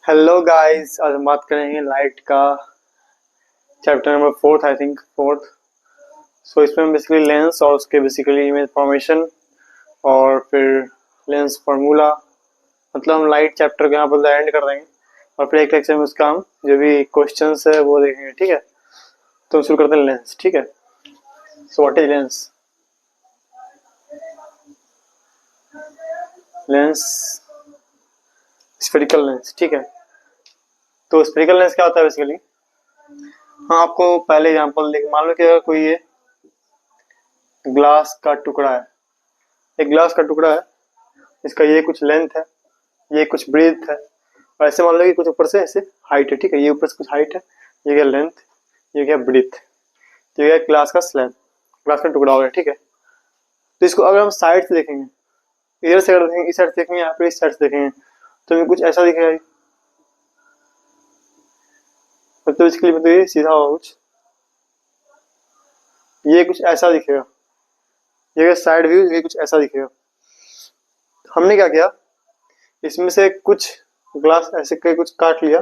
Hello guys, आज हम बात करेंगे लाइट का chapter number fourth, I think fourth. So इसमें बेसिकली लेंस और उसके बेसिकली इमेज फॉर्मेशन और फिर लेंस फार्मूला, मतलब हम लाइट चैप्टर को यहाँ पर एंड कर देंगे और फिर एक लेक्चर में उसका हम जो भी क्वेश्चंस है वो देखेंगे। ठीक है, तो शुरू करते हैं लेंस। ठीक है, so what is lens? Lens, spherical lens. ठीक है, तो स्फेरिकल लेंस क्या होता है बेसिकली? हाँ, आपको पहले एग्जांपल देख, मान लो कि अगर कोई ये ग्लास का टुकड़ा है, एक ग्लास का टुकड़ा है, इसका ये कुछ लेंथ है, ये कुछ ब्रीथ है, और ऐसे मान लो कि कुछ ऊपर से ऐसे हाइट है। ठीक है, ये ऊपर से कुछ हाइट है, ये क्या लेंथ, ये क्या ब्रीथ, तो ये ग्लास का स्लैब, ग्लास का टुकड़ा हो गया। ठीक है, तो इसको अगर हम साइड से देखेंगे, इधर से अगर देखेंगे, इस साइड से देखेंगे, यहाँ पे इस साइड से देखेंगे, तो हमें कुछ ऐसा दिखेगा। मतलब इसके लिए मतलब ये सीधा होगा कुछ, ये कुछ ऐसा दिखेगा, ये साइड व्यू, ये कुछ ऐसा दिखेगा। हमने क्या किया, इसमें से कुछ ग्लास ऐसे करके कुछ काट लिया,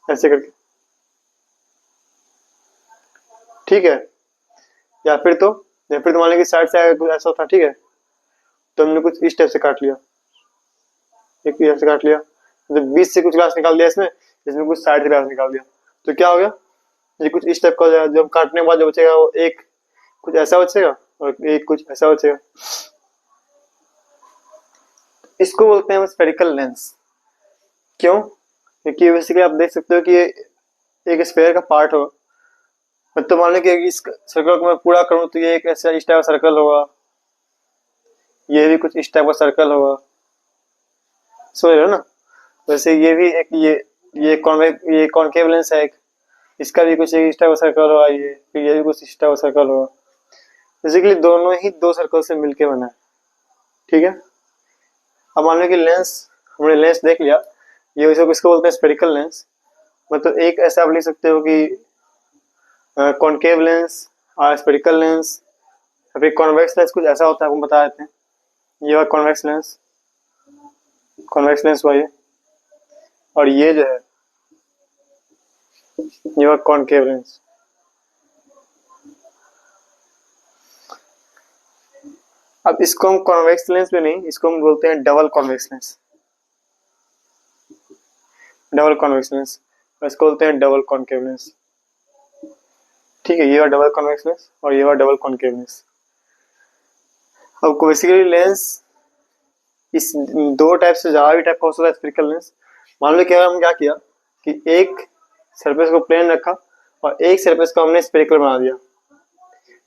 ऐसे करके। ठीक है, या फिर तो मान लीजिए साइड से आगे कुछ ऐसा था। ठीक है, तो हमने कुछ इस टाइप से काट लिया, एक इधर से काट लिया, तो बीच से कुछ ग्लास निकाल दिया, इसमें इसमें कुछ साइड से ग्लास निकाल दिया, तो क्या हो गया, ये कुछ इस टाइप का हो जाएगा। जब काटने के बाद जो बचेगा वो एक कुछ ऐसा बचेगा और एक कुछ ऐसा बचेगा। इसको बोलते हैं हम स्फेरिकल लेंस। क्यों? क्योंकि बेसिकली आप देख सकते हो कि ये एक स्फेयर का पार्ट हो, मतलब मान लो कि इस सर्कल को मैं पूरा करूं तो ये एक ऐसा इस टाइप का सर्कल होगा, ये भी कुछ इस टाइप का सर्कल होगा, समझ रहे हो ना? वैसे ये भी एक ये कॉन्केव लेंस है एक, इसका भी कुछ एक इस टाइप का सर्कल होगा, ये फिर ये भी कुछ इस टाइप का सर्कल होगा। बेसिकली दोनों ही दो सर्कल से मिलके बना है। ठीक है, अब मान लो कि लेंस, हमने लेंस देख लिया, ये इसको बोलते हैं स्फेरिकल लेंस। मतलब एक ऐसा आप लिख सकते हो कि कॉन्केव लेंस और स्फेरिकल लेंस, या फिर कॉन्वेक्स लेंस कुछ ऐसा होता है, आपको बता देते हैं। ये हुआ कॉन्वेक्स लेंस, कॉन्वेक्स लेंस हुआ ये, और ये जो है ये हुआ कॉन्केव लेंस। अब इसको हम कॉन्वेक्स लेंस में नहीं, इसको हम बोलते हैं double convex lens, double convex lens, इसको बोलते हैं डबल कॉन्केव लेंस। ठीक है, ये हुआ डबल कॉन्वेक्स लेंस और ये हुआ डबल कॉन्केव लेंस। अब बेसिकली लेंस इस दो टाइप से ज्यादा भी टाइप का हो सकता है स्फेरिकल लेंस। मान लो क्या हम क्या किया कि एक सरफेस को प्लेन रखा और एक सरफेस को हमने स्फेरिकल बना दिया,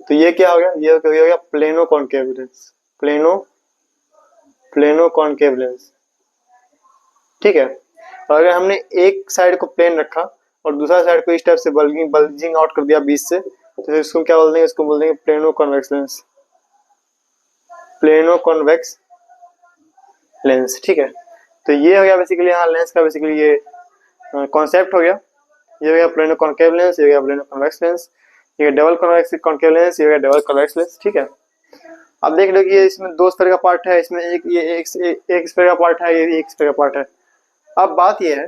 तो ये क्या हो गया, ये हो गया plano concave lens, plano plano concave lens. ठीक है, और अगर हमने एक साइड को प्लेन रखा और दूसरा साइड को इस टाइप से बल्जिंग आउट कर दिया बीच से, तो इसको क्या बोल देंगे, इसको बोल देंगे plano convex lens, plano convex lens. ठीक है, तो ये हो गया बेसिकली यहाँ लेंस का बेसिकली ये कॉन्सेप्ट हो गया। ये हो गया प्लेनो कॉन्केव लेंस, ये हो गया प्लेनो कॉन्वेक्स लेंस, ये डबल कॉन्वेक्स कॉन्केव लेंस, ये हो गया डबल कॉन्वेक्स लेंस। ठीक है, अब देख लो कि ये इसमें दो स्फीयर का पार्ट है, इसमें एक स्फीयर का पार्ट है, ये भी एक स्फीयर का पार्ट है। अब बात ये है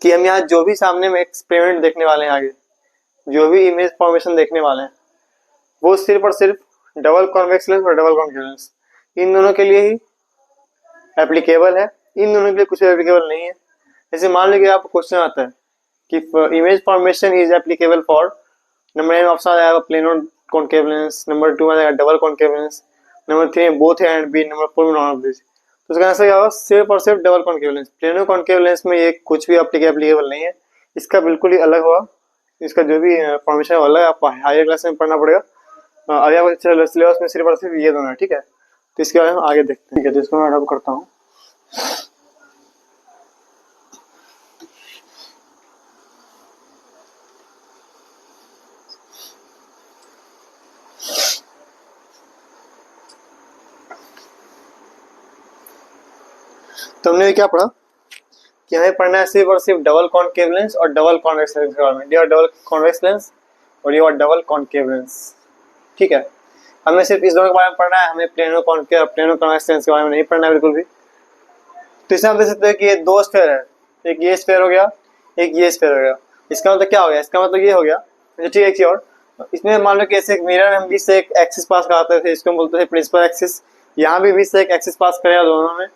कि हम यहाँ जो भी सामने में एक्सपेरिमेंट देखने वाले हैं, आगे जो भी इमेज फॉर्मेशन देखने वाले हैं, वो सिर्फ और सिर्फ डबल कॉन्वेक्स लेंस और डबल कॉन्केव लेंस इन दोनों के लिए ही एप्लीकेबल है, इन दोनों के लिए कुछ एप्लीकेबल नहीं है। जैसे मान लीजिए आपको क्वेश्चन आता है कि image formation is applicable for, number A option आएगा प्लेनो कॉन्केव लेंस, नंबर 2 में आएगा डबल कॉन्केव लेंस, नंबर 3 में both A and B, number 4 में नॉन ऑफ दिस। तो इसका आंसर क्या होगा, सिर्फ और सिर्फ double concave lens. Plano concave lens में ये कुछ भी एप्लीकेबल नहीं है, इसका बिल्कुल ही अलग होगा, इसका जो भी फॉर्मेशन अलग है, आपको हायर क्लास में पढ़ना पड़ेगा। अभी आपको सिलेबस में सिर्फ और सिर्फ ये दोनों है। ठीक है, तो इसके बारे में आगे देखते हैं। ठीक है, तो इसको मैं अडॉप्ट करता हूँ। तो हमने क्या पढ़ा कि हमें पढ़ना है सिर्फ और सिर्फ डबल कॉन्केव लेंस और डबल कॉन्वेक्स लेंस के बारे में। ये डबल कॉन्वेक्स लेंस और ये डबल कॉन्केव लेंस। ठीक है, हमें सिर्फ इस दोनों के बारे में पढ़ना है, हमें प्लेनो कॉन्वेक्स लेंस के बारे में नहीं पढ़ना है बिल्कुल भी। तो इसमें आप देख सकते हो कि ये दो स्फेयर है, एक ये स्फेयर हो गया, एक ये स्फेयर हो गया। इसका मतलब क्या हो गया, इसका मतलब ये हो गया। ठीक है, एक चीज और, इसमें मान लो कि ऐसे एक मिरर हम बीच से एक एक्सिस पास कराते थे, इसको हम बोलते थे प्रिंसिपल एक्सिस। यहाँ भी बीच से एक एक्सिस पास करेगा दोनों में,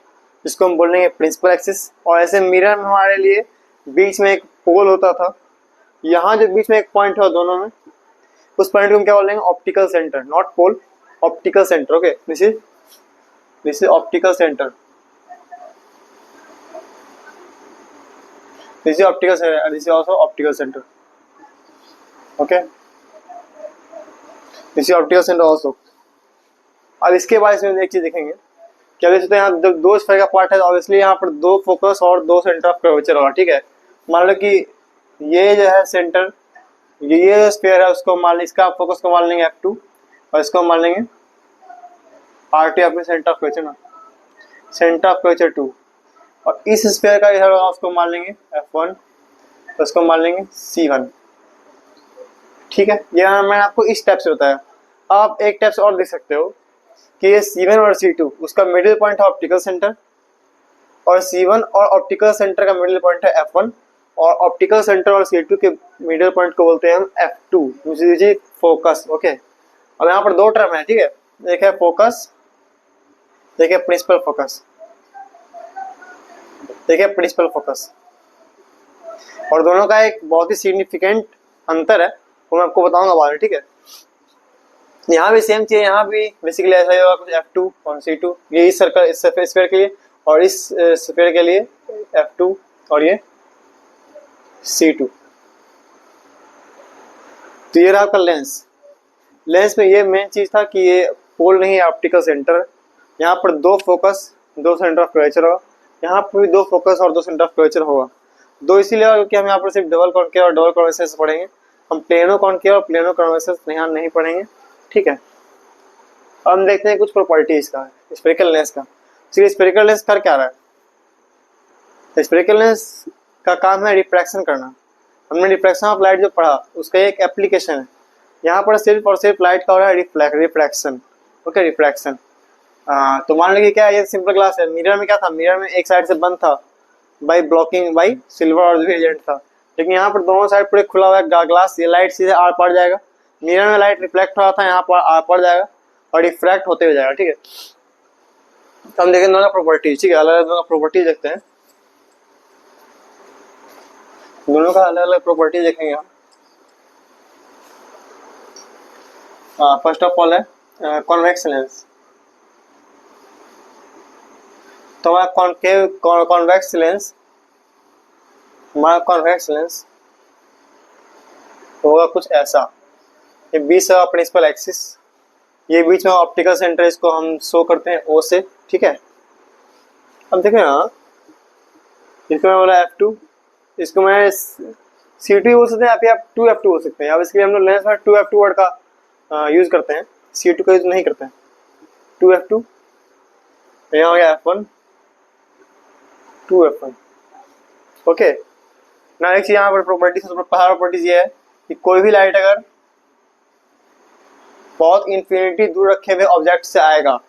इसको हम बोलेंगे प्रिंसिपल एक्सिस। और ऐसे मिरर में हमारे लिए बीच में एक पोल होता था, यहाँ जो बीच में एक पॉइंट है दोनों में, उस पॉइंट को हम क्या बोलेंगे, optical centre, not pole, optical centre. Okay, this is optical centre, this is optical centre and this is also optical centre. Okay, this is optical centre also. अब इसके बाद इसमें एक चीज देखेंगे, क्या देख सकते हैं यहाँ जब दो स्फीयर का पार्ट है, ऑब्वियसली यहाँ पर दो फोकस और दो सेंटर ऑफ कर्वेचर होगा। ठीक है, मान लो कि ये जो है सेंटर, ये स्फीयर है, उसको मान, इसका फोकस को मान लेंगे F2 और इसको मान लेंगे RT, अपने सेंटर ऑफ कर्वेचर ना, सेंटर ऑफ कर्वेचर 2। और इस स्फीयर का इधर होगा, उसको मान लेंगे F1, तो उसको मान लेंगे C1। ठीक है, ये मैंने आपको इस टाइप से बताया। आप एक टाइप से और देख सकते हो कि ये C1 और C2 उसका मिडिल पॉइंट है ऑप्टिकल सेंटर, और C1 और ऑप्टिकल सेंटर का मिडिल पॉइंट है F1, और ऑप्टिकल सेंटर और C2 के मिडिल पॉइंट को बोलते हैं हम F2, which is focus. Okay, अब यहाँ पर दो टर्म है। ठीक है, एक है फोकस, एक है प्रिंसिपल फोकस, एक है प्रिंसिपल फोकस। और दोनों का एक बहुत ही सिग्निफिकेंट अंतर है, वो मैं आपको बताऊंगा बाद में। ठीक है, यहाँ भी सेम चीज, यहाँ भी बेसिकली ऐसा ही होगा, कुछ F2 और C2, ये इस सर्कल, इस स्फीयर के लिए, और इस स्फीयर के लिए F2 और ये C2। तो ये रहा आपका लेंस। लेंस में ये मेन चीज था कि ये पोल नहीं है, ऑप्टिकल सेंटर। यहाँ पर दो फोकस, दो सेंटर ऑफ कर्वेचर होगा, यहाँ पर भी दो फोकस और दो सेंटर ऑफ कर्वेचर होगा। दो इसीलिए होगा क्योंकि हम यहाँ पर सिर्फ डबल कॉन्केव और डबल कॉन्वेक्स पढ़ेंगे, हम प्लेनो कॉन्केव और प्लेनो कॉन्वेक्स यहाँ नहीं पढ़ेंगे। ठीक है, अब हम देखते हैं कुछ प्रॉपर्टीज का स्फेरिकल लेंस का। स्फेरिकल लेंस कर क्या रहा है, स्फेरिकल लेंस का काम है रिफ्रैक्शन करना। हमने रिफ्रैक्शन ऑफ लाइट जो पढ़ा, उसका एक एप्लीकेशन है। यहाँ पर सिर्फ और सिर्फ लाइट का हो रहा है रिफ्रैक्शन। Okay, refraction. तो मान लीजिए क्या है, ये सिंपल ग्लास है। मिरर में क्या था, मिरर में एक साइड से बंद था बाई ब्लॉकिंग बाई सिल्वर और जो एजेंट था, लेकिन यहाँ पर दोनों साइड पूरे खुला हुआ है ग्लास, ये लाइट सीधे आर पार जाएगा। मिरर में लाइट रिफ्लेक्ट हो रहा था, यहाँ पर आर पार जाएगा और रिफ्रैक्ट होते हुए जाएगा। ठीक है, तो हम देखेंगे दोनों प्रॉपर्टीज। ठीक है, अलग अलग प्रॉपर्टीज देखते हैं, दोनों का अलग अलग प्रॉपर्टी देखेंगे हम। फर्स्ट ऑफ ऑल है कॉन्वेक्स लेंस। तो हमारा कॉन्वेक्स लेंस, हमारा कॉन्वेक्स लेंस होगा कुछ ऐसा। ये बीच है प्रिंसिपल एक्सिस, ये बीच में ऑप्टिकल सेंटर, इसको हम शो करते हैं O से। ठीक है, अब देखें यहाँ, इसको मैं बोला F2, इसको मैं C2 बोल सकते हैं, या फिर आप 2F2 बोल सकते हैं। अब इसके लिए हम लोग लेंस में 2F2 वर्ड का यूज करते हैं, C2 का यूज नहीं करते हैं। 2F2, यहाँ हो गया F1, 2F1। ओके, ना एक चीज यहाँ पर प्रॉपर्टीज ये है कि कोई भी लाइट अगर बहुत इन्फिनिटी दूर रखे हुए ऑब्जेक्ट से आएगा,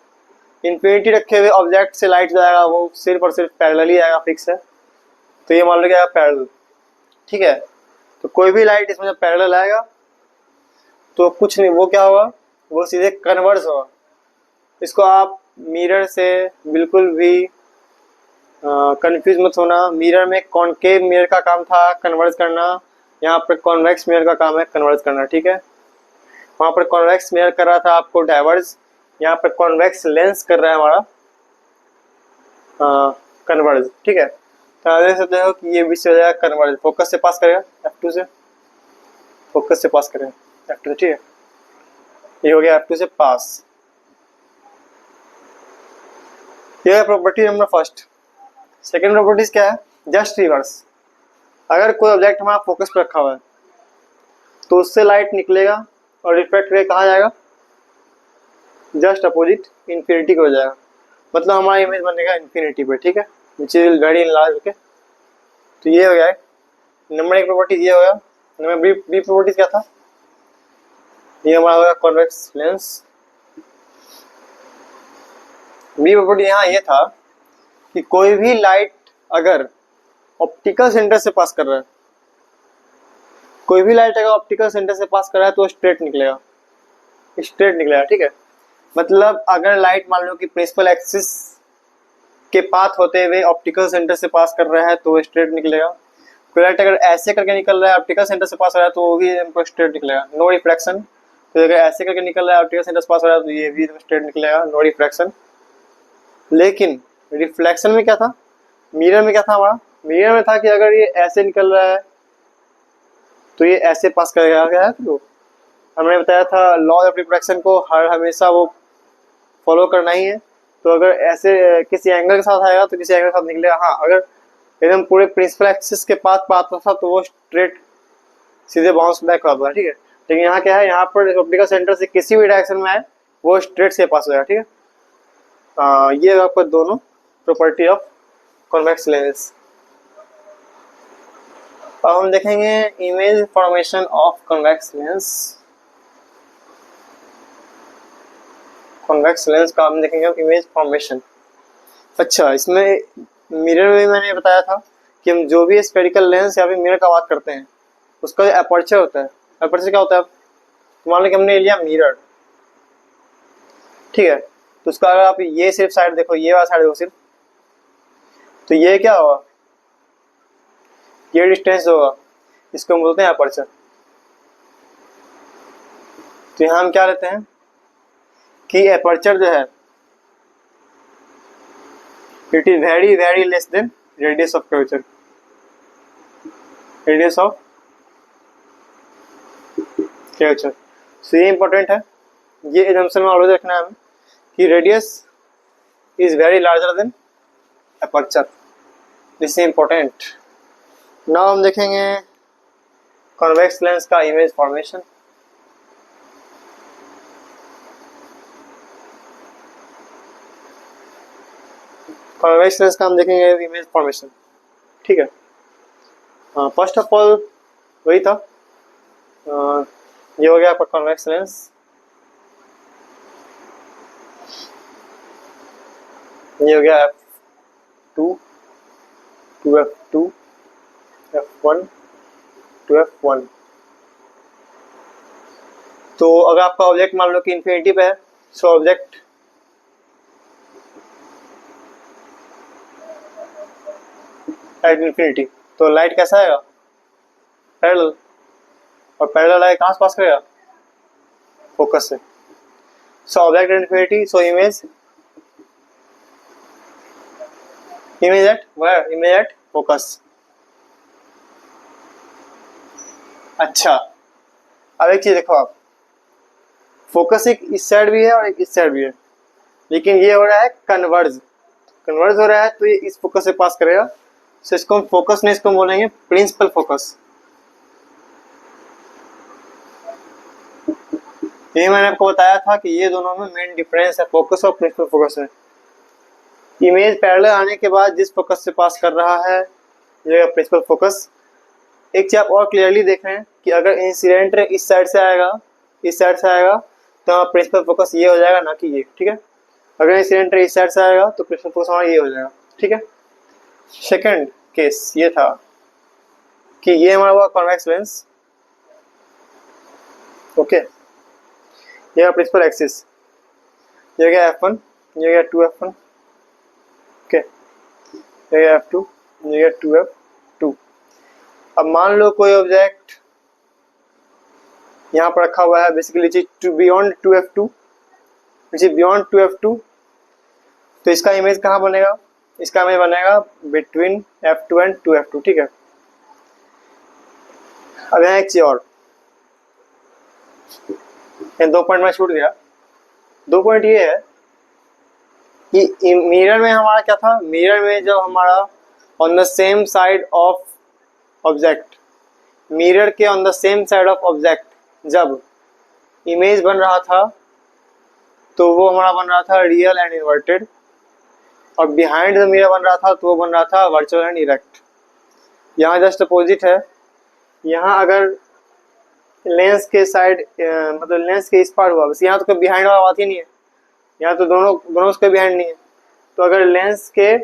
इन्फिनिटी रखे हुए ऑब्जेक्ट से लाइट जो आएगा वो सिर्फ और सिर्फ पैरेलल ही आएगा, फिक्स है। तो ये मान लो क्या पैरेलल। ठीक है, तो कोई भी लाइट इसमें जब पैरेलल आएगा तो कुछ नहीं, वो क्या होगा, वो सीधे कन्वर्स होगा। इसको आप मिरर से बिल्कुल भी कंफ्यूज मत होना। मिरर में कॉनकेव मिरर का काम था कन्वर्स करना, यहाँ पर कॉन्वेक्स मिरर का काम है कन्वर्स करना। ठीक है, वहां पर कॉन्वेक्स मिरर कर रहा था आपको डाइवर्स, यहाँ पर कॉन्वेक्स लेंस कर रहा है हमारा कन्वर्ज। ठीक है, तो आप देख सकते हो कि ये भी हो जाएगा कन्वर्ज, फोकस से पास करेगा F2 से, फोकस से पास करेगा F2 से। ठीक है, ये हो गया F2 से पास। ये है property number first. Second properties क्या है, जस्ट रिवर्स। अगर कोई ऑब्जेक्ट हमारा फोकस पर रखा हुआ है तो उससे लाइट निकलेगा और रिफ्लेक्ट करके कहाँ जाएगा, जस्ट अपोजिट इन्फिनिटी को हो जाएगा। मतलब हमारा इमेज बनेगा इन्फिनिटी पे। ठीक है, which is very large. Okay, तो ये हो गया नंबर एक प्रॉपर्टीज, ये हो गया। नंबर बी प्रॉपर्टीज क्या था, ये हमारा होगा कॉन्वेक्स लेंस। बी प्रॉपर्टी यहाँ ये था कि कोई भी लाइट अगर ऑप्टिकल सेंटर से पास कर रहा है, कोई भी लाइट अगर ऑप्टिकल सेंटर से पास कर रहा है तो स्ट्रेट निकलेगा, स्ट्रेट निकलेगा, ठीक है। मतलब अगर लाइट मान लो कि प्रिंसिपल एक्सिस के पाथ होते हुए ऑप्टिकल सेंटर से पास कर रहा है तो वो स्ट्रेट निकलेगा। कोई लाइट अगर ऐसे करके निकल रहा है ऑप्टिकल सेंटर से पास हो रहा है तो वो भी हमको स्ट्रेट निकलेगा, नो रिफ्रैक्शन। तो अगर ऐसे करके निकल रहा है ऑप्टिकल सेंटर से पास हो रहा है तो ये भी स्ट्रेट निकलेगा, नो रिफ्रैक्शन। लेकिन रिफ्लेक्शन में क्या था, मिरर में क्या था हमारा, मिरर में था कि अगर ये ऐसे निकल रहा है तो ये ऐसे पास करेगा, क्या है तो हमने बताया था लॉ ऑफ रिफ्रैक्शन को हर हमेशा वो फॉलो करना ही है। तो अगर ऐसे किसी एंगल के साथ आएगा तो किसी एंगल के साथ निकलेगा। हाँ, अगर एकदम पूरे प्रिंसिपल एक्सिस के पास आता था तो वो स्ट्रेट सीधे बाउंस बैक होता था, ठीक है। लेकिन यहाँ क्या है, यहाँ पर ऑप्टिकल सेंटर से किसी भी डायरेक्शन में आए वो स्ट्रेट से पास हो जाएगा, ठीक है। ये आपका दोनों प्रॉपर्टी ऑफ कॉन्वेक्स लेंस। अब हम देखेंगे image formation of convex lens. Convex lens का हम देखेंगे इमेज फॉर्मेशन। अच्छा, इसमें मिरर में मैंने बताया था कि हम जो भी स्फेरिकल लेंस या फिर मिरर का बात करते हैं उसका जो एपर्चर होता है, एपर्चर क्या होता है, मान लो कि हमने लिया मिरर, ठीक है। तो उसका अगर आप ये सिर्फ साइड देखो, ये वाला साइड देखो सिर्फ, तो ये क्या होगा, ये डिस्टेंस होगा, इसको हम बोलते हैं एपर्चर। तो यहाँ हम क्या लेते हैं कि एपर्चर जो है it is very very less than radius of curvature, radius of curvature. So ये इंपॉर्टेंट है, ये एजम्पशन में ऑलवेज रखना है हमें कि radius is very larger than aperture, this is important. Now हम देखेंगे कॉन्वेक्स लेंस का इमेज फॉर्मेशन। कॉन्वेक्स लेंस का हम देखेंगे इमेज फॉर्मेशन, ठीक है। फर्स्ट ऑफ ऑल वही था, ये हो गया आपका कॉन्वेक्स लेंस। ये हो गया F2, 2F2, F1, 2F1। तो अगर आपका ऑब्जेक्ट मान लो कि इन्फिनिटी पे है, सो ऑब्जेक्ट एट इन्फिनिटी, तो लाइट कैसा आएगा, पैरेलल, और पैरेलल लाइट कहाँ से पास करेगा, फोकस से। So object at infinity, so image at where, image at focus. अच्छा, अब एक चीज देखो आप, फोकस एक इस साइड भी है और एक इस साइड भी है, लेकिन ये हो रहा है कन्वर्ज, कन्वर्ज हो रहा है तो ये इस फोकस से पास करेगा। सो इसको हम फोकस नहीं, इसको बोलेंगे प्रिंसिपल फोकस। ये मैंने आपको बताया था कि ये दोनों में मेन डिफरेंस है, फोकस और प्रिंसिपल फोकस है। इमेज पैरेलल आने के बाद जिस फोकस से पास कर रहा है ये प्रिंसिपल फोकस। एक चीज आप और क्लियरली देख रहे हैं कि अगर इंसिडेंट रे इस साइड से आएगा, इस साइड से आएगा तो प्रिंसिपल फोकस ये हो जाएगा, ना कि ये, ठीक है। अगर इंसिडेंट रे इस साइड से आएगा तो प्रिंसिपल फोकस हमारा ये हो जाएगा, ठीक है। सेकंड केस ये था कि ये हमारा हुआ कॉन्वेक्स लेंस, ओके। ये प्रिंसिपल एक्सिस, ये गया F1, ये गया 2F1, ओके, ये गया F2, ये गया 2F2। अब मान लो कोई ऑब्जेक्ट यहाँ पर रखा हुआ है, basically beyond 2F2, beyond 2F2, तो इसका इमेज कहाँ बनेगा, इसका इमेज बनेगा बिटवीन F2 एंड 2F2, ठीक है। अब यहाँ एक चीज और, दो पॉइंट में छूट गया। दो पॉइंट ये है कि मिरर में हमारा क्या था, मिरर में जब हमारा on the same side of object, mirror के on the same side of object जब इमेज बन रहा था तो वो हमारा बन रहा था रियल एंड इन्वर्टेड, और बिहाइंड द मिरर बन रहा था तो वो बन रहा था वर्चुअल एंड इरेक्ट। यहाँ जस्ट अपोजिट है, यहाँ अगर लेंस के साइड मतलब लेंस के इस पार हुआ, बस यहाँ तो कोई बिहाइंड वाला बात ही नहीं है, यहाँ तो दोनों उसके बिहाइंड नहीं है। तो अगर लेंस के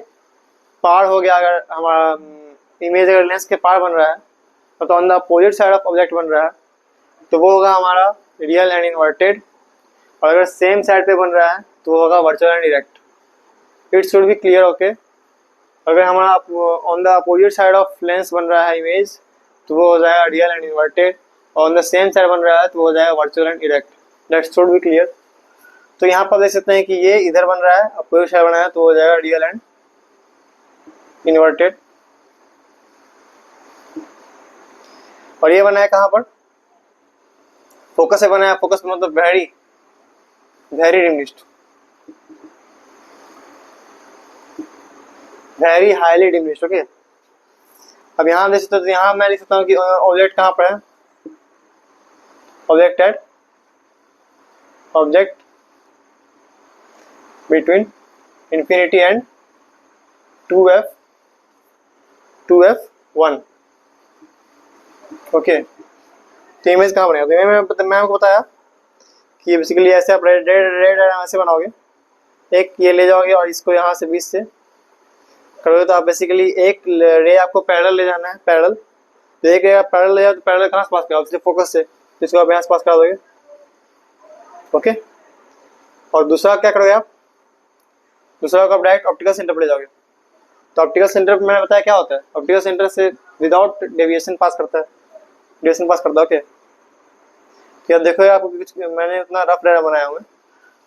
पार हो गया, अगर हमारा इमेज अगर लेंस के पार बन रहा है तो on the opposite side of object बन रहा है तो वो होगा हमारा रियल एंड इन्वर्टेड, और अगर सेम साइड पे बन रहा है तो वो होगा virtual and direct. It should be clear, okay. अगर हमारा on the opposite side of lens बन रहा है इमेज तो वो हो जाएगा रियल एंड इन्वर्टेड, और ऑन द सेम साइड बन रहा है तो वो हो जाएगा virtual and direct. That should be clear. तो यहाँ पर देख सकते हैं कि ये इधर बन रहा है, अपोजिट साइड बना है तो हो जाएगा रियल एंड इन्वर्टेड। और ये बना है कहाँ पर, फोकस से बना है, फोकस मतलब very very diminished, very highly diminished, okay. अब यहाँ देख सकते हो, यहाँ मैं लिख सकता हूँ कि ऑब्जेक्ट कहाँ पर है, object at object between infinity and 2f1, okay. तो इमेज कहाँ बनेगा, तो मैं आपको बताया कि बेसिकली ऐसे आप रेड ऐसे बनाओगे, एक ये ले जाओगे और इसको यहाँ से बीच से करोगे तो आप बेसिकली एक रे आपको पैरेलल ले जाना है, पैरेलल। तो एक रे आप पैरेलल ले जाओ तो पैरेलल कहाँ से पास कराओ, इसलिए फोकस से, इसको आप यहाँ से पास करा दोगे, ओके। और दूसरा क्या करोगे आप, दूसरा को आप डायरेक्ट ऑप्टिकल सेंटर पर ले जाओगे। तो ऑप्टिकल सेंटर पर मैंने बताया क्या होता है, ऑप्टिकल सेंटर से विदाउट डेविएशन पास करता है, डेविएशन पास करता है, ओके। तो देखो आपको कुछ मैंने उतना रफ डायग्राम बनाया हुआ है,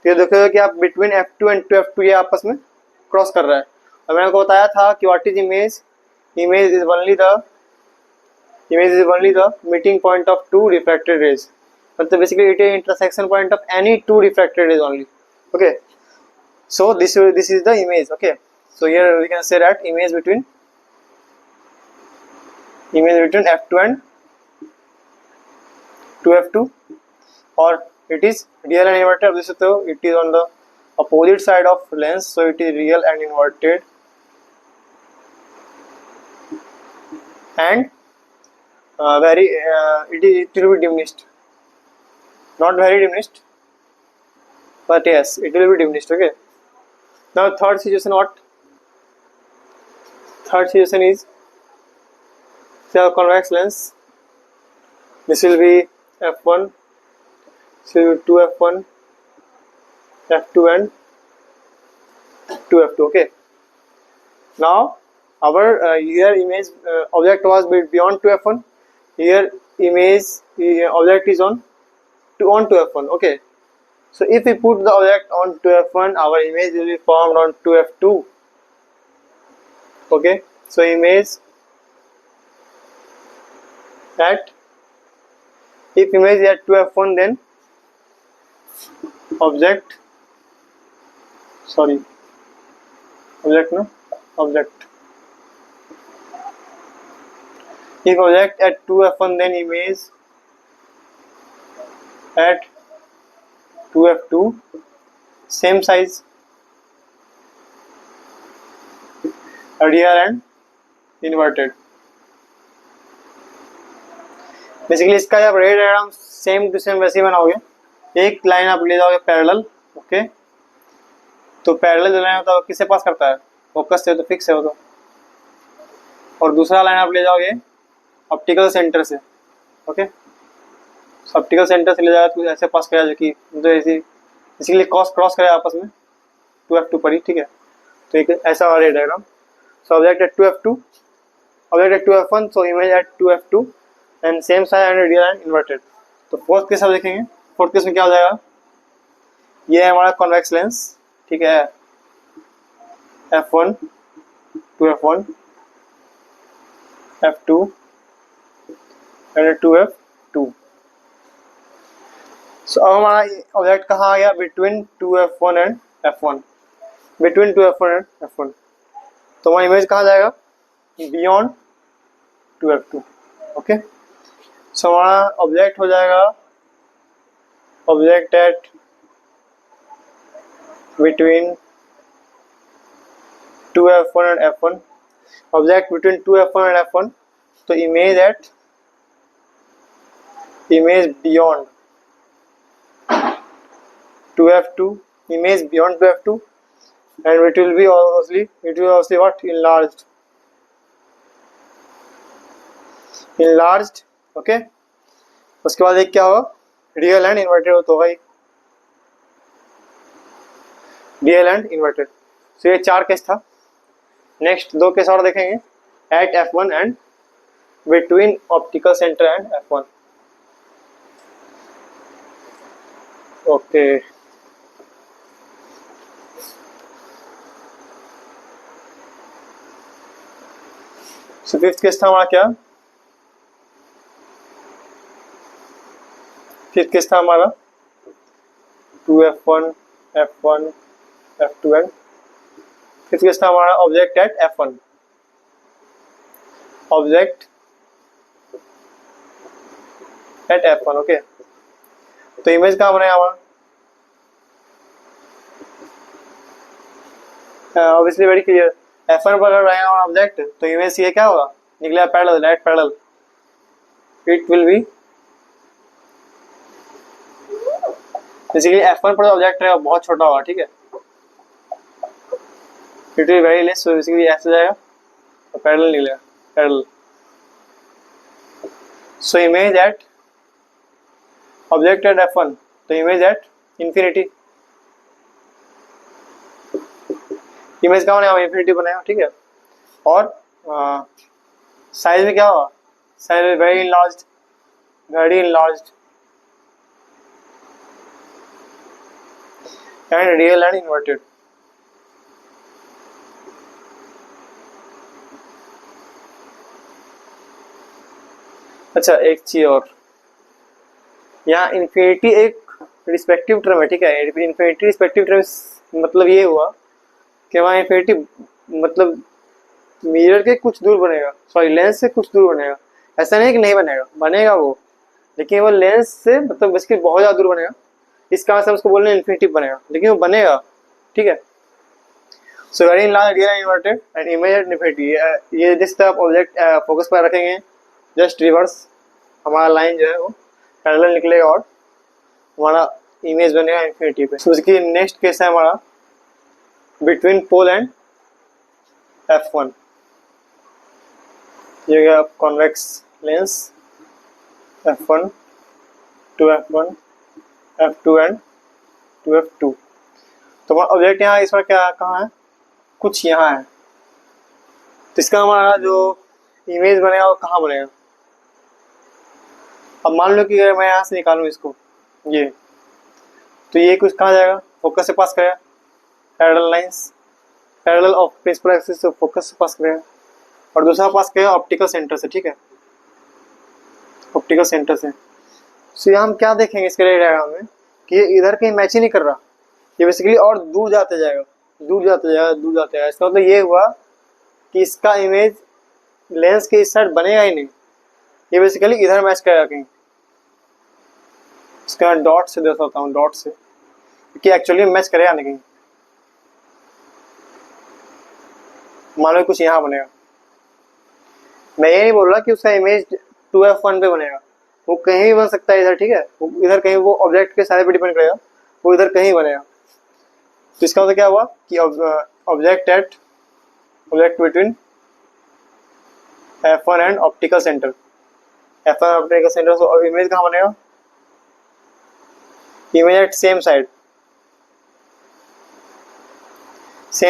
तो ये देखोगे कि आप बिटवीन f2 एंड 2f2 ये आपस में क्रॉस कर रहा है। और मैंने आपको बताया था कि what is image, image is only the meeting point of two refracted rays, मतलब basically it is intersection point of any two refracted rays only, okay. So this is the image, okay. So here we can say that image between f2 and 2f2, or it is real and inverted. This is it is on the opposite side of lens, so it is real and inverted, and it will be diminished, not very diminished, but yes, it will be diminished, okay. Now third situation, what? Third situation is the convex lens. This will be f1, this will be 2f1, f2 and 2f2, okay. Now our here image object was beyond 2f1, here image object is on 2f1, okay. So if we put the object on 2f1, our image will be formed on 2f2, okay. So image at, if image is at 2f1, then object if object at 2f1, then image at 2f2 same size, real and inverted। Basically इसका जब रे diagram same to same वैसे ही बनाओगे, एक line आप ले जाओगे parallel, okay. तो पैरेलल जो लाइन होता है वो किससे पास करता है, फोकस से, तो फिक्स है वो तो। और दूसरा लाइन आप ले जाओगे ऑप्टिकल सेंटर से, ओके। ऑप्टिकल सेंटर से ले जाएगा तो ऐसे पास करेगा जो कि जो ऐसी बेसिकली क्रॉस करे आपस में 2f2 पर ही, ठीक है। तो एक ऐसा रे diagram. So object eight 2f2, object at 2f1, so image eight 2f2 and same side and real and inverted. तो फोर्थ केस आप देखेंगे, फोर्थ केस में क्या हो जाएगा, ये है हमारा कॉन्वेक्स लेंस, ठीक है, f1, 2f1, f2 and 2f2। सो अब हमारा ऑब्जेक्ट कहाँ आ गया, between 2f1 and f1, between 2f1 and f1। तो हमारा इमेज कहाँ जाएगा, बियॉन्ड 2f2, ओके। सो हमारा ऑब्जेक्ट हो जाएगा object at between 2f1 and f1, object between 2f1 and f1। तो image eight, image beyond 2f2, image beyond 2f2 and it will obviously what, enlarged. Okay, उसके बाद एक क्या होगा, रियल एंड इन्वर्टेड तो होगा ही, रियल एंड इन्वर्टेड। तो ये 4 केस था। नेक्स्ट 2 केस और देखेंगे, at F1 and between optical centre and F1। Okay, so fifth case था हमारा क्या, फिफ्थ केस था हमारा 2F1 F1 F2 and fifth case था हमारा object at F1, object at F1। Okay, तो इमेज कहाँ बनाया हमारा, ऑब्वियसली वेरी क्लियर, F1 पर अगर रहेगा हमारा ऑब्जेक्ट तो इमेज ये क्या होगा, निकलेगा parallel, direct parallel, it will be basically F1 पर ऑब्जेक्ट रहेगा बहुत छोटा होगा, ठीक है, it will very less, so basically ऐसे जाएगा तो पैरेलल निकलेगा, parallel. So image eight object at F1, तो इमेज एट इंफिनिटी, इमेज का बनेगा इंफिनिटी बनेगा, ठीक है। और साइज में क्या होगा, size very enlarged, very enlarged and real and inverted. अच्छा, एक चीज और, यहाँ इन्फिनिटी एक रिस्पेक्टिव टर्म है, ठीक है, इन्फिनिटी रिस्पेक्टिव टर्म मतलब ये हुआ कि वहाँ इन्फिनिटी मतलब मिरर के कुछ दूर बनेगा, सॉरी लेंस से कुछ दूर बनेगा, ऐसा नहीं कि नहीं बनेगा, बनेगा वो, लेकिन वो लेंस से मतलब बेसिकली बहुत ज़्यादा दूर बनेगा, इस कारण से उसको बोलने इन्फिनिटी बनेगा, लेकिन वो बनेगा, ठीक है। So very large real inverted and image at infinity, ये जिस तरह आप ऑब्जेक्ट फोकस पर रखेंगे जस्ट रिवर्स हमारा लाइन जो है वो पैरेलल निकलेगा और हमारा इमेज बनेगा इन्फिनिटी पे। सो उसकी नेक्स्ट केस है हमारा बिटवीन पोल एंड F1, ये गया convex lens F1 2F1 F2 and 2F2। तो हमारा ऑब्जेक्ट यहाँ इस बार क्या कहाँ है, कुछ यहाँ है, तो इसका हमारा जो इमेज बनेगा वो कहाँ बनेगा। अब मान लो कि अगर मैं यहाँ से निकालूँ इसको, ये तो ये कुछ कहाँ जाएगा, फोकस से पास करेगा, parallel lines, parallel of principal axis से फोकस से पास करेगा, और दूसरा पास करेगा ऑप्टिकल सेंटर से, ठीक है, ऑप्टिकल सेंटर से। सो यहाँ हम क्या देखेंगे इसके डायग्राम में कि ये इधर कहीं मैच ही नहीं कर रहा, ये बेसिकली और दूर जाते जाएगा, दूर जाते जाएगा, दूर जाते जाएगा। इसका मतलब ये हुआ कि इसका इमेज लेंस के इस साइड बनेगा ही नहीं, ये बेसिकली इधर मैच करेगा कहीं। इसका डॉट से दर्शाता हूँ, डॉट से, कि एक्चुअली मैच करेगा नहीं कहीं। मान लो कुछ यहाँ बनेगा, मैं ये नहीं बोल रहा कि उसका इमेज 2F1 पे बनेगा, वो कहीं भी बन सकता है इधर, ठीक है, वो इधर कहीं, वो ऑब्जेक्ट के सारे पे डिपेंड करेगा, वो इधर कहीं बनेगा। तो इसका मतलब क्या हुआ कि object between F1 and optical centre, F1 optical centre, तो इमेज कहाँ बनेगा, image at same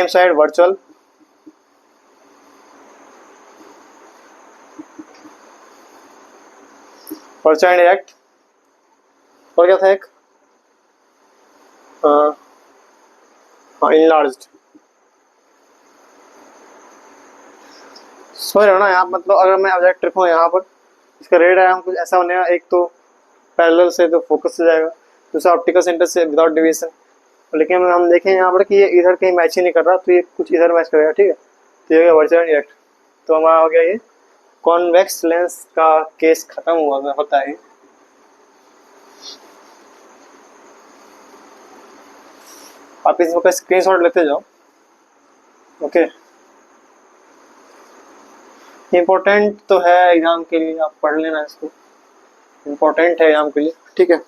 side virtual, virtual and direct, और क्या था एक इनलार्ज्ड। समझ रहे हो ना, यहाँ मतलब अगर मैं ऑब्जेक्ट रखूँ यहाँ पर, इसका रेड डायग्राम कुछ ऐसा बनेगा, एक तो पैरेलल से तो फोकस से जाएगा, दूसरा ऑप्टिकल सेंटर से विदाउट डिवीजन, लेकिन हम देखें यहाँ पर कि ये इधर कहीं मैच ही नहीं कर रहा, तो ये कुछ इधर मैच करेगा, ठीक है, तो ये हो गया वर्चुअल एंड डायरेक्ट। तो हमारा हो गया ये कॉन्वेक्स लेंस का केस खत्म हुआ होता है। आप इसका स्क्रीनशॉट लेते जाओ, ओके, इम्पोर्टेंट तो है एग्जाम के लिए, आप पढ़ लेना इसको, इम्पोर्टेंट है एग्जाम के लिए, ठीक है।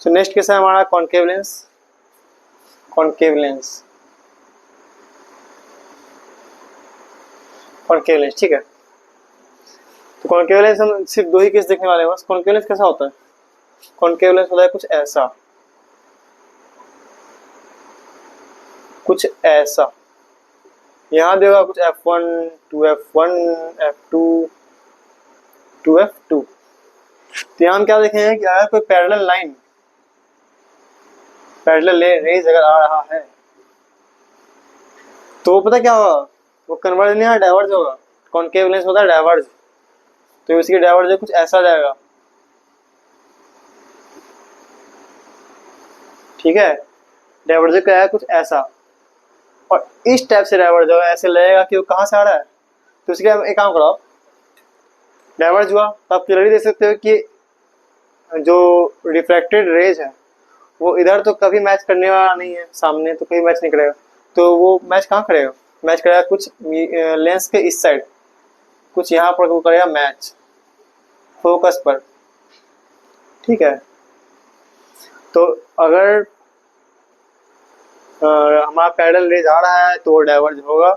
सो नेक्स्ट केस है हमारा concave lens, concave lens. Concave lens, ठीक है। तो कॉनकेव लेंस हम सिर्फ दो ही केस देखने वाले हैं बस। कॉनकेव लेंस कैसा होता है? कॉनकेव लेंस होता है कुछ ऐसा, कुछ ऐसा। यहाँ देगा कुछ f1 2f1 f2 2f2। तो यहाँ हम क्या देखेंगे कि अगर कोई पैरेलल लाइन, पैरेलल रेज अगर आ रहा है तो पता क्या होगा, वो कन्वर्ज नहीं, डाइवर्ज होगा। कॉनकेव लेंस होता है डाइवर्ज, तो इसकी डाइवर्ज कुछ ऐसा जाएगा, ठीक है। डाइवर्ज क्या है, कुछ ऐसा, और इस टाइप से डाइवर्ज होगा, ऐसे लगेगा कि वो कहाँ से आ रहा है। तो इसके लिए एक काम करो, डाइवर्ज हुआ तो आप क्लियरली देख सकते हो कि जो रिफ्रैक्टेड रेज है वो इधर तो कभी मैच करने वाला नहीं है, सामने तो कभी मैच नहीं करेगा। तो वो मैच कहाँ करेगा? मैच करेगा कुछ लेंस के इस साइड, कुछ यहाँ पर वो करेगा मैच फोकस पर, ठीक है। तो अगर हमारा पैरेलल रेज आ रहा है तो वो डाइवर्ज होगा,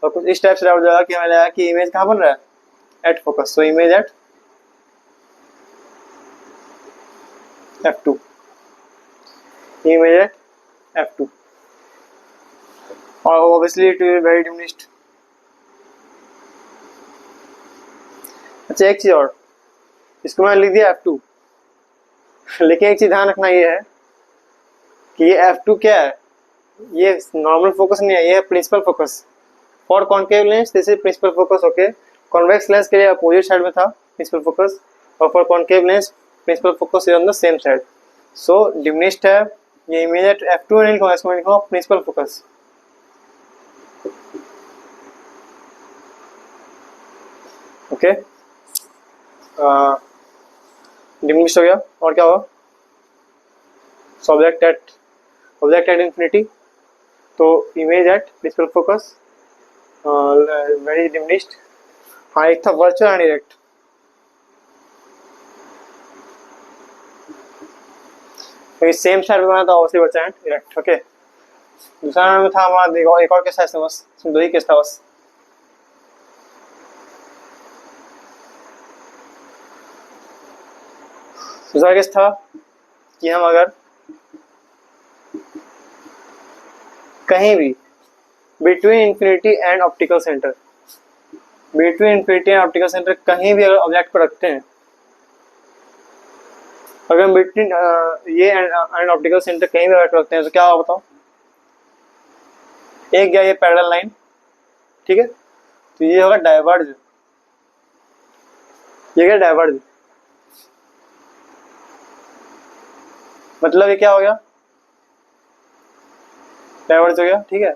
और कुछ इस टाइप से डाइवर्ज होगा कि हमें लगा कि इमेज कहाँ बन रहा है, at focus. So image eight f2, image at f2, और obviously it will be very diminished. अच्छा एक चीज और, इसको मैंने लिख दिया f2, लेकिन एक चीज ध्यान रखना ये है कि ये f2 क्या है, ये नॉर्मल फोकस नहीं है, ये है principal focus. For concave lens this is principal focus, okay. Convex lens के लिए अपोजिट साइड में था प्रिंसिपल फोकस, और for concave lens principal focus is on the same side. So diminished है ये इमेज एट f2 नहीं लिखूंगा, इसको लिखूंगा प्रिंसिपल फोकस, ओके। डिमिनिश्ड हो गया, और क्या होगा, ऑब्जेक्ट एट इंफिनिटी, तो image at principal focus very diminished. हाँ एक था virtual and direct, same side में बना था obviously virtual and direct, okay. दूसरा में था हमारा एक और केस था, बस दो ही केस था बस। दूसरा केस था कि हम अगर कहीं भी between infinity and optical centre, between infinity and optical centre कहीं भी अगर ऑब्जेक्ट को रखते हैं, अगर बिटवीन ये एंड ऑप्टिकल सेंटर कहीं भी ऑब्जेक्ट रखते हैं तो क्या होगा बताओ। एक गया ये पैरेलल लाइन, ठीक है, तो ये होगा डाइवर्ज, ये क्या डाइवर्ज, मतलब ये क्या हो गया, डाइवर्ज हो गया, ठीक है।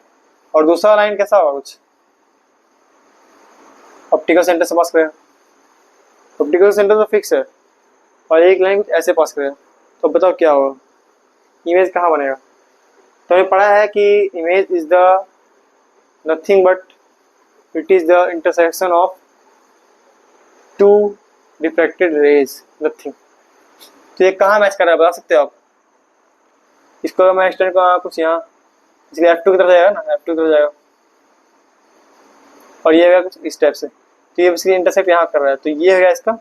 और दूसरा लाइन कैसा होगा, कुछ ऑप्टिकल सेंटर से पास करेगा, ऑप्टिकल सेंटर तो फिक्स है, और एक लाइन कुछ ऐसे पास करेगा, तो बताओ क्या होगा, इमेज कहाँ बनेगा। तो हमें पढ़ा है कि image is the nothing but it is the intersection of two refracted rays, nothing. तो ये कहाँ मैच कर रहा है बता सकते हो आप? इसको मैं एक्सटेंड करूँगा कुछ यहाँ, इसलिए f2 की तरफ जाएगा ना, f2 की तरफ जाएगा, और ये होगा कुछ इस टाइप से, तो ये इसकी इंटरसेक्ट यहाँ कर रहा है, तो ये हो गया इसका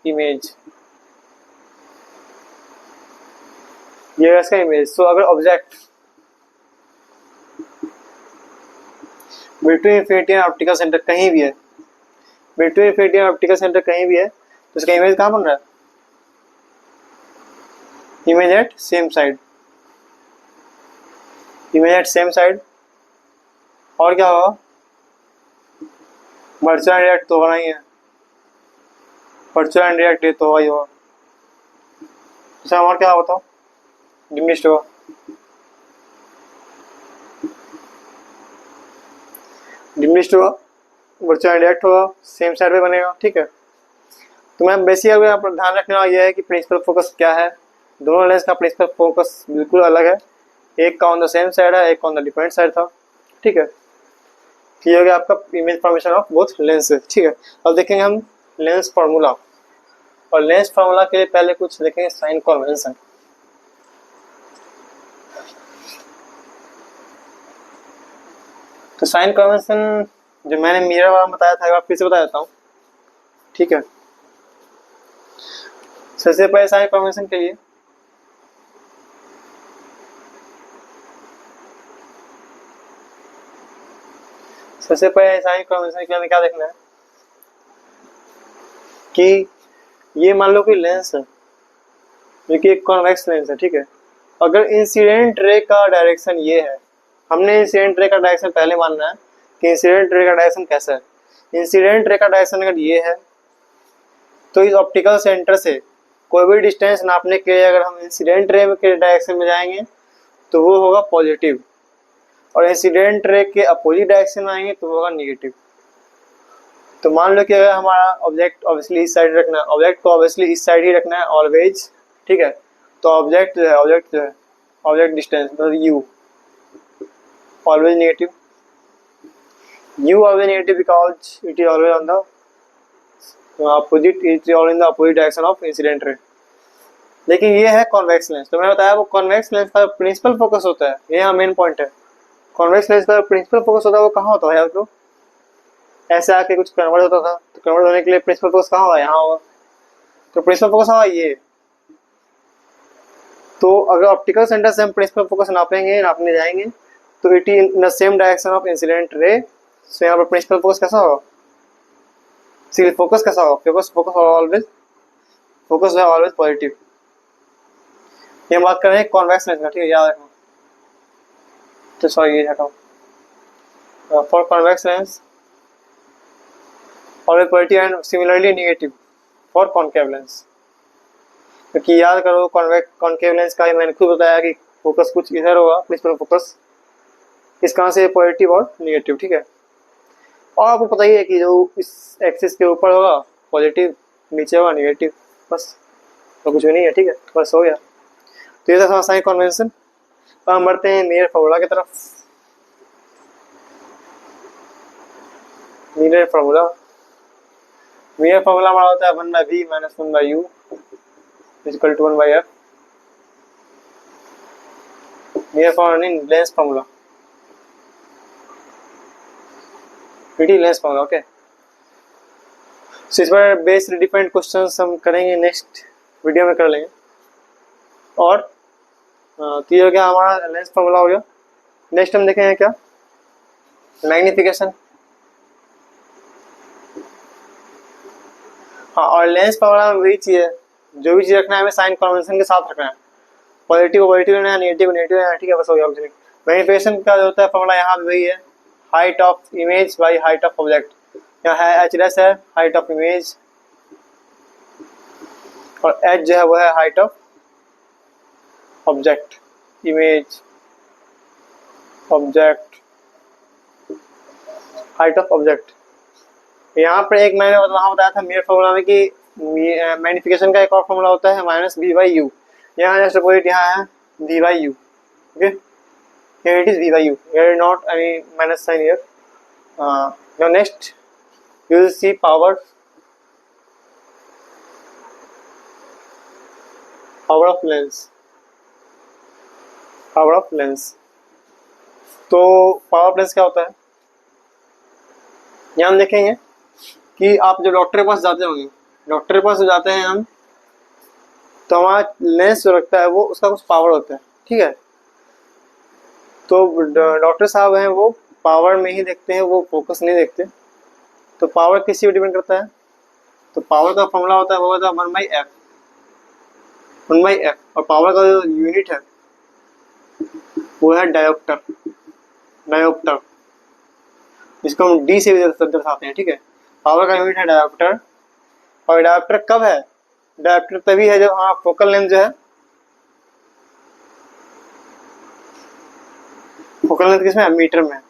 इमेज, ये होगा इसका इमेज। सो अगर object between infinity and optical centre कहीं भी है, between infinity and optical centre कहीं भी है, तो इसका इमेज कहाँ बन रहा है, image at same side, image at same side. और क्या होगा, वर्चुअल एंड डायरेक्ट तो होना ही है, वर्चुअल एंड डायरेक्ट तो होगा ही होगा। अच्छा और क्या बताओ, डिमिनिश्ड होगा, डिमिनिश्ड होगा, वर्चुअल एंड डायरेक्ट होगा, सेम साइड पे बनेगा, ठीक है। तो मैं बेसिक यहाँ पर ध्यान रखने वाला यह है कि प्रिंसिपल फोकस क्या है। दोनों लेंस का प्रिंसिपल फोकस बिल्कुल अलग है, एक का ऑन द सेम साइड है, एक ऑन द डिफरेंट साइड था, ठीक है। ये हो गया आपका image formation of both lenses, ठीक है। अब देखेंगे हम लेंस फार्मूला, और लेंस फार्मूला के लिए पहले कुछ देखेंगे साइन कन्वेंशन। तो साइन कन्वेंशन जो मैंने मिरर वाला बताया था, एक फिर से बता देता हूँ, ठीक है। सबसे पहले साइन कन्वेंशन के लिए हमें क्या देखना है कि ये मान लो कि लेंस है जो कि एक कॉन्वेक्स लेंस है, ठीक है। अगर इंसिडेंट रे का डायरेक्शन ये है, हमने इंसिडेंट रे का डायरेक्शन पहले मानना है कि इंसिडेंट रे का डायरेक्शन कैसा है। इंसिडेंट रे का डायरेक्शन अगर ये है तो इस ऑप्टिकल सेंटर से कोई भी डिस्टेंस नापने के लिए अगर हम इंसिडेंट रे के डायरेक्शन में जाएंगे तो वो होगा पॉजिटिव, और इंसिडेंट रे के अपोजिट डायरेक्शन में आएंगे तो वो होगा निगेटिव। तो मान लो कि अगर हमारा ऑब्जेक्ट ऑब्वियसली इस साइड रखना है, ऑब्जेक्ट को ऑब्वियसली इस साइड ही रखना है ऑलवेज, ठीक है। तो ऑब्जेक्ट जो है ऑब्जेक्ट डिस्टेंस मतलब you always negative, you always negative because it is always on the opposite, it is all in the opposite direction of incident रे। लेकिन ये है कॉन्वेक्स लेंस, तो मैंने बताया वो कॉन्वेक्स लेंस का प्रिंसिपल फोकस होता है, ये यहाँ मेन पॉइंट है। कॉन्वेक्स लेंस का प्रिंसिपल फोकस होता है वो कहाँ होता है यार, तो ऐसे आके कुछ कन्वर्ट होता था, तो कन्वर्ट होने के लिए प्रिंसिपल फोकस कहाँ होगा, यहाँ होगा। तो प्रिंसिपल फोकस होगा ये। तो अगर ऑप्टिकल सेंटर से हम प्रिंसिपल फोकस नापने जाएंगे तो it is in the same direction of incident ray. So यहाँ पर प्रिंसिपल फोकस कैसा होगा, फोकस कैसा होगा, फोकस है ऑलवेज पॉजिटिव। ये बात कर रहे हैं कॉन्वेक्स लेंस का, ठीक है, याद रखना। तो सॉरी ये हटाओ। For convex lens always positive and similarly negative for concave lens. क्योंकि याद करो कॉनकेव लेंस का मैंने खुद बताया कि फोकस कुछ इधर होगा, प्रिंसिपल फोकस इस कहाँ से पॉजिटिव और नेगेटिव, ठीक है। और आपको पता ही है कि जो इस एक्सिस के ऊपर होगा पॉजिटिव, नीचे होगा नेगेटिव, बस तो कुछ भी नहीं है, ठीक है, बस हो गया। तो ये था साइन कन्वेंशन। तो हम बढ़ते हैं मिरर फार्मूला की तरफ। मिरर फार्मूला हमारा होता है 1/v - 1/u equal to 1/f। Mirror formula नहीं, lens formula, PT lens formula, okay. So इस पर बेस्ड डिपेंड क्वेश्चंस हम करेंगे, नेक्स्ट वीडियो में कर लेंगे। और तो ये हो गया हमारा लेंस फार्मूला हो गया। नेक्स्ट हम देखेंगे क्या, मैग्निफिकेशन। हाँ, और लेंस फार्मूला में वही चीज़ है, जो भी चीज़ रखना है हमें साइन कन्वेंशन के साथ रखना है। पॉजिटिव पॉजिटिव लेना है, नेगेटिव नेगेटिव लेना है, ठीक है, बस हो गया। मैग्निफिकेशन का जो होता है फार्मूला यहाँ भी वही है, height of image by height of object. यहाँ है एच है हाइट ऑफ इमेज, और एच जो है वो है height of object, image object height of object. यहाँ पर एक मैंने वहाँ बताया था मिरर फार्मूला में कि मैग्निफिकेशन का एक और फार्मूला होता है -v/u। यहाँ जस्ट अपोजिट यहाँ है v/u, okay, here it is v/u, here not any minus sign here. Now next you will see power of lens, तो पावर ऑफ लेंस क्या होता है, यहाँ हम देखेंगे कि आप जब डॉक्टर के पास जाते होंगे, डॉक्टर के पास जाते हैं हम, तो हमारा लेंस जो रखता है वो उसका कुछ पावर होता है, ठीक है। तो डॉक्टर साहब हैं वो पावर में ही देखते हैं, वो फोकस नहीं देखते। तो पावर किसी पर डिपेंड करता है, तो पावर का फॉर्मूला होता है वो होता है 1/f, और पावर का जो यूनिट है वो है डायोप्टर, जिसको हम डी से भी दर्शाते हैं, ठीक है। पावर का यूनिट है डायोप्टर, और डायोप्टर कब है, डायोप्टर तभी है जब हाँ फोकल लेंथ जो है, फोकल लेंथ किसमें है, मीटर में।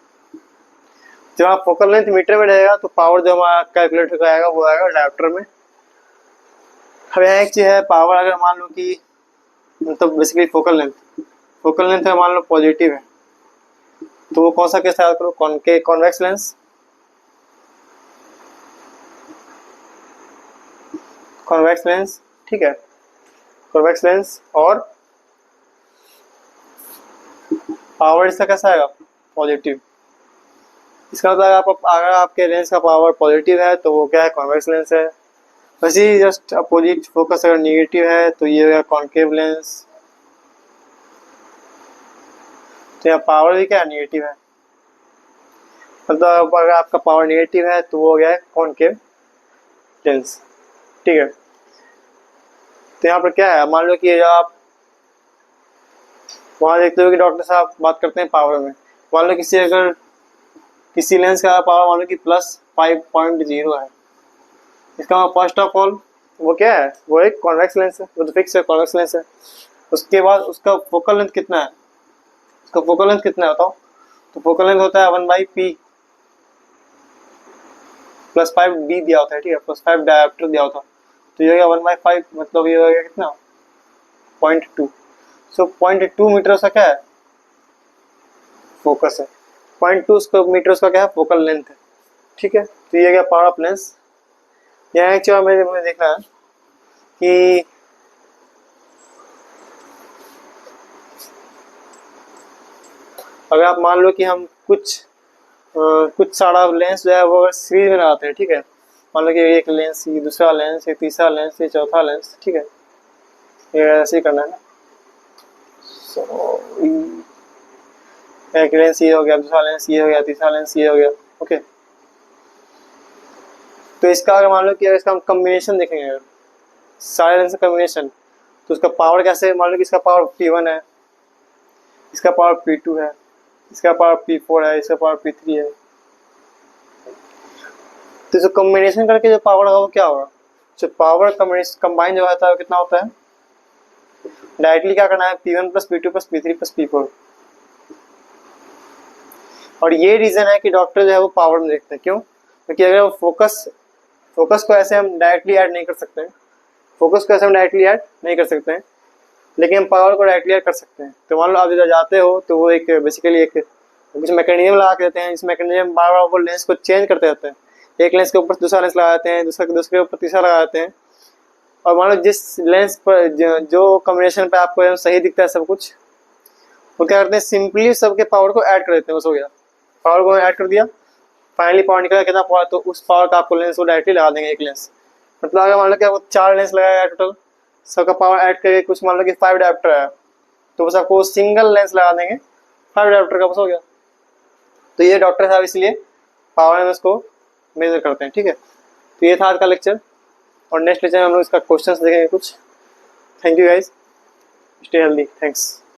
जब आप फोकल लेंथ मीटर में रहेगा तो पावर जो हमारा कैलकुलेट हो जाएगा वो आएगा डायोप्टर में। अब यहाँ एक चीज है, पावर अगर मान लो कि मतलब बेसिकली फोकल लेंथ मान लो पॉजिटिव है, तो वो कौन सा केस याद करो, कॉन्वेक्स लेंस, ठीक है, कॉन्वेक्स लेंस। और पावर इसका कैसा आएगा, पॉजिटिव। इसका मतलब अगर आपके लेंस का पावर पॉजिटिव है तो वो क्या है, कॉन्वेक्स लेंस है। वैसे ही जस्ट अपोजिट फोकस अगर निगेटिव है तो ये होगा कॉन्केव लेंस। तो यहाँ पावर भी क्या निगेटिव है, मतलब अगर आपका पावर निगेटिव है तो वो हो गया है कॉन्केव लेंस, ठीक है। तो यहाँ पर क्या है, मान लो कि आप वहाँ देखते हो कि डॉक्टर साहब बात करते हैं पावर में, मान लो किसी लेंस का पावर मान लो कि +5.0 है, इसका फर्स्ट ऑफ ऑल वो क्या है, वो एक कॉन्वेक्स लेंस है, वो तो फिक्स है कॉन्वेक्स लेंस है। उसके बाद उसका फोकल लेंथ कितना है, उसका फोकल लेंथ कितना है बताओ। तो फोकल लेंथ होता है 1/p +5 d दिया होता है, ठीक है, +5 डायरेक्टर दिया होता है। तो ये हो गया 1/5, मतलब ये हो गया कितना 0.2। सो 0.2 मीटर उसका क्या है, फोकस है। 0.2 मीटर उसका क्या है, फोकल लेंथ है, ठीक है। तो ये गया पावर ऑफ लेंस। यहाँ एक चीज मुझे देखना है कि अगर आप मान लो कि हम कुछ सारा लेंस जो है वो सीरीज में लगाते हैं, ठीक है, मान लो कि एक लेंस, ये दूसरा लेंस, ये तीसरा लेंस, ये चौथा लेंस, ठीक है, ये ऐसे ही करना है ना। एक लेंस ये हो गया, दूसरा लेंस ये हो गया, तीसरा लेंस ये हो गया, ओके। तो इसका अगर मान लो कि अगर इसका हम कम्बिनेशन देखेंगे, अगर सारे लेंस का कम्बिनेशन, तो उसका पावर कैसे, मान लो कि इसका पावर P1 है, इसका पावर P2 है, इसका पावर P4 है, इसका पावर P3 है। तो जो कॉम्बिनेशन करके जो पावर होगा वो क्या होगा, जो पावर कंबाइन जो होता है वो कितना होता है, डायरेक्टली क्या करना है, P1 + P2 + P3 + P4। और ये रीजन है कि डॉक्टर जो है वो पावर में देखते हैं, क्यों, क्योंकि अगर वो फोकस को ऐसे हम डायरेक्टली ऐड नहीं कर सकते हैं, फोकस को ऐसे हम डायरेक्टली ऐड नहीं कर सकते हैं, लेकिन हम पावर को डायरेक्टली ऐड कर सकते हैं। तो मान लो आप जब जाते हो तो वो एक बेसिकली एक कुछ मैकेनिज्म लगा के देते हैं, इस मैकेनिज्म बार बार वो लेंस को चेंज करते रहते हैं, एक लेंस के ऊपर दूसरा लेंस लगा देते हैं, दूसरे के ऊपर तीसरा लगा देते हैं। और मान लो जिस लेंस पर जो कॉम्बिनेशन पे आपको सही दिखता है सब कुछ, वो क्या करते हैं, सिंपली सबके पावर को ऐड कर देते हैं, बस हो गया, पावर को ऐड कर दिया, फाइनली पावर निकला कितना पावर, तो उस पावर का आपको लेंस को डायरेक्टली लगा देंगे एक लेंस। मतलब अगर मान लो कि आपको 4 लेंस लगाया टोटल, सबका पावर ऐड करके कुछ मान लो कि 5 डायोप्टर है, तो बस आपको सिंगल लेंस लगा देंगे 5 डायोप्टर का, बस हो गया। तो ये डॉक्टर साहब इसलिए पावर में उसको मेजर करते हैं, ठीक है। तो ये था आज का लेक्चर, और नेक्स्ट लेक्चर में हम लोग इसका क्वेश्चंस देखेंगे कुछ। Thank you guys, stay healthy, thanks.